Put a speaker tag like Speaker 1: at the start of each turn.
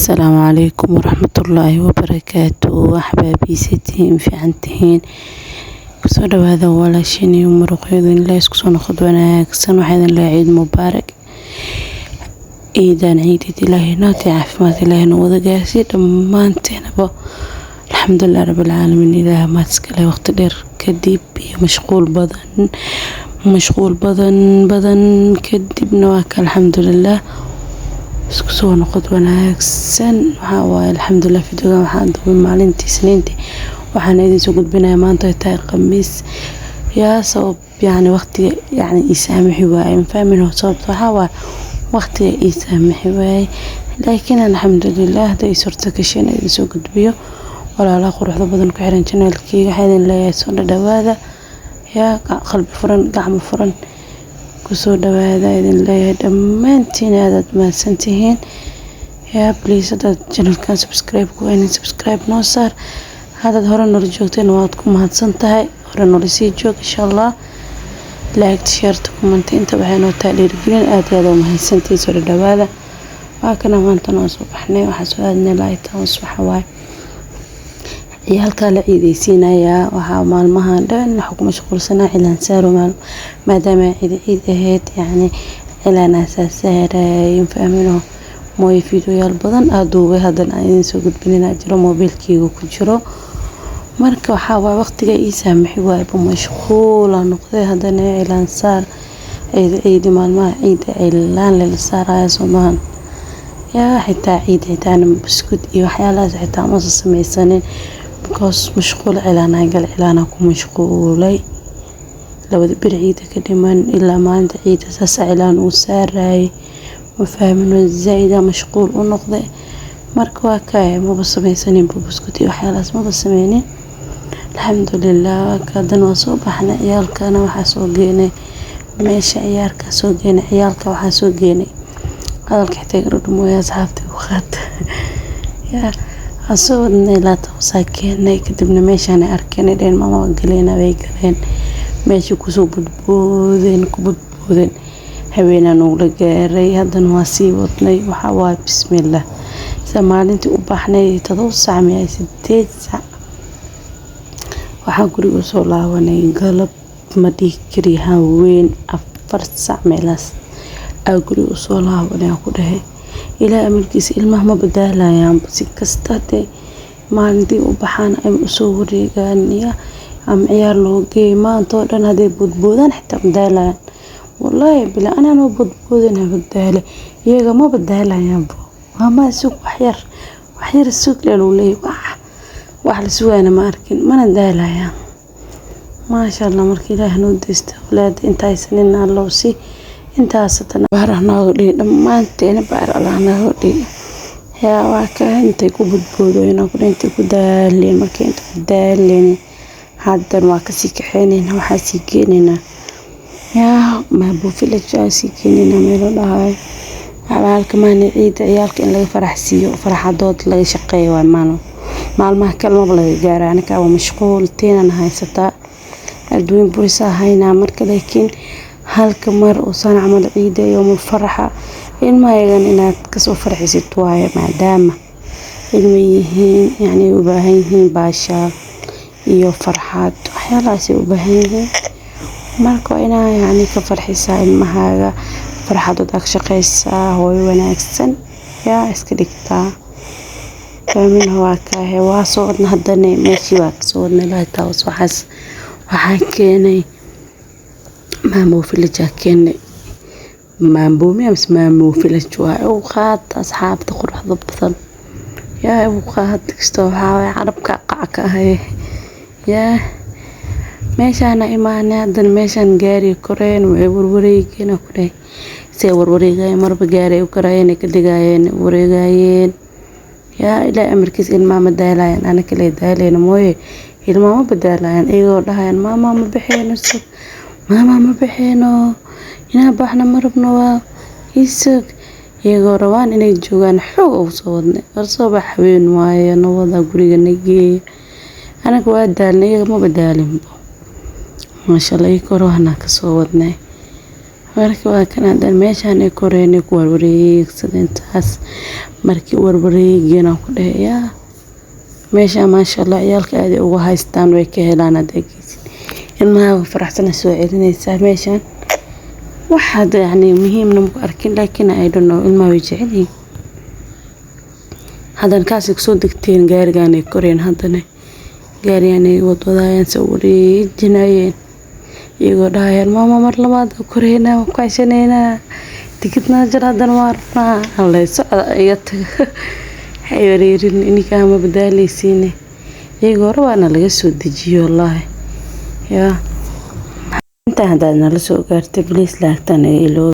Speaker 1: السلام عليكم ورحمة الله وبركاته. أحبابي ستين في عنتهين كسر هذا ولا شيء ومرقيض الله يسكسون خدونا كسر واحد الله عيد مبارك عيدان عيد الله ناتي عفمات الله نوذ جاسي ما انتهنا بو الحمد لله رب العالمين. إذا ما تسكله وقت دير كديب مشغول بدن كديب نواك الحمد لله iskusoo noqod wanaagsan waxa waaye alxamdulillah fiidiyoga waxaan duubay maalintii Isniintii waxaan idin soo gudbinayaa maanta ay tahay Khamiis yaa sabab yani waqtiga yani isaamixi waay fahmin sababta waxa waaye waqtiga isaamixi waay laakiin alxamdulillah day suurta gashay idin soo gudbiyo walaalaha quruxda badan ku xiran channelkayga waxaan leeyahay soo dhawaada yaa qalbi furan gacmo furan kusoo dhawaada idin leeyahay dhammaantiin aad mahadsantihiin yaa please hadaad channelkan subscribe ku weyn subscribe noo saar hadaad hore noo joogteen waad ku mahadsan tahay hore noo sii joog insha Allah like share comment inta waxay noo taageerin aad u mahadsantihiin soo dhawaada waa kana maanta noo soo baxnay waxa soo aadnay laaytaas waxa waay ciyaalka la ciidaysiinaya waxa maalmahan dhan waxa ku mashquulsanaa cilaan saaro maadaama ciid ahayd yani cilaan asaasaray fahmino mooy fiidiyoyaal badan aduubay hadan aan soo gudbinayna jiro mobilkayga ku jiro marka waxa waa waqtiga ii saamixi waay bu mashquul aan noqday hadan cilaan saar ciid maalmaha ciid cilaan la saarayo Soomaan yaa xitaa ciidaan buskud iyo waxyaalahaas xitaa ma samaysanin because مشغول إعلان أكون مشغولي لو دبر عيدة كدمان إلا ما عند عيدة أساس إعلان وساراي وفاهمينه الزايدة مشغول ونقضي مركوا كاي ما بسمي سنين ببسكوتي وحيالات ما بسميني الحمد لله كادن وصوب احنا عيالك أنا وحاسوقيني ماشي عيالك سوقيني عيالك وحاسوقيني هذا الكحتاج رد مويا صحابتي وخات يا أصودنا لا توساكين كتبنا ماشي أنا أركني لين ماما قلينا بيقلين ماشي كسو بدبودين هبينا نقول جاري هذا نواسي وطني وحواي بسم الله سمالنتي وبحني تدوسع مية ستة ساعة وحقولي وصولا وني قلب مدي كريها وين أفرت ساعة ميلاس أقولي وصولا وني أقوله إلى أمريكيس المهما بدالا يعني بس كستاتي ما عندي وبحان أم أصوري قانية أم عيار لوجي ما أنطرنا هذي بدبودان حتى بدالا والله بلا أنا ما بدبودنا بدالا يا ما بدالا يا بو ما سوق وحير السوق للولي وحل سوى أنا ما أركن ما ندالا يا ما شاء الله مركي له نود استولاد انتهي سنين الله وسي انت ستنا بارنا ودي لما انت بار الله ودي يا واكا انت كبدبودو هنا انت كدالين markay inta kudaalin hadan waa kasi kaxeenina waxa si keenina ya ma bu filajaasi keenina meelo dhahay halka maana ciid ciyaalka in laga faraxsiyo farxadood laga shaqeeyo waa maalmaha kalma laga gaaro anaka waa mashquul teenan haysata adduun burisa hayna marka laakiin halka mar oo san amal ciid yawm farxa ilma yagan inaad ka soo farxisid waaye maadaama ilmihiin yani u baahan yihiin baasha iyo farxad waxyaalahaas u baahan yihiin marka inaa yani ka farxisaa ilmahaaga farxadood aad shaqeysaa way wanaagsan yaa iska dhigtaa fahmin waa ka waa soo hadana meeshii waa soo wadnaa taas waxaan keenay مامو في الجاكين مامو ميمس مامو في الجوا وخات أصحاب تقرح ضبطا يا وخات تكستوها عربك قعك هاي يا ماشي أنا إيماني هذا ماشي نجاري كورين ووروريجين كوري سي وروريجين مر بجاري وكراين كدجاين وريجين يا إلى أمريكس الماما دالين أنا كلي دالين موي الماما بدالين إيجو دهين ماما ما بحين السك ماما ما بحينو إنا بحنا مربنا ويسك يقول روان إني جوان حو صودني أرصوب حبين واي نوضا قريقا نجي أنا كواد دالني ما بدالين ما شاء الله يقولوا هناك صودني markii waa kan hadan meeshaan ay koreen ku warwareegsadeen taas markii warwareegina ku dhayaa meesha ma sha Allah ciyaalka aad ugu haystaan way ka helaan adeegisi ilmaha faraxsan soo celinaysa meeshaan waxa yani muhiimna ma arkin laakiin I don't know ilmaha way jeceliin hadan kaas soo degteen gaarigan ay koreen hadana gaarigan ay wadayaan soo wareejinayeen iyago dhaayaan mama mar labaad koreena ku cashanayna tikidna jaradan waarna halay socda iyo xayiriin ininka ma badaleysiin iyago rawana laga soo dejiyo wallahi ya inta hadana la soo gaartay please laagtan ilo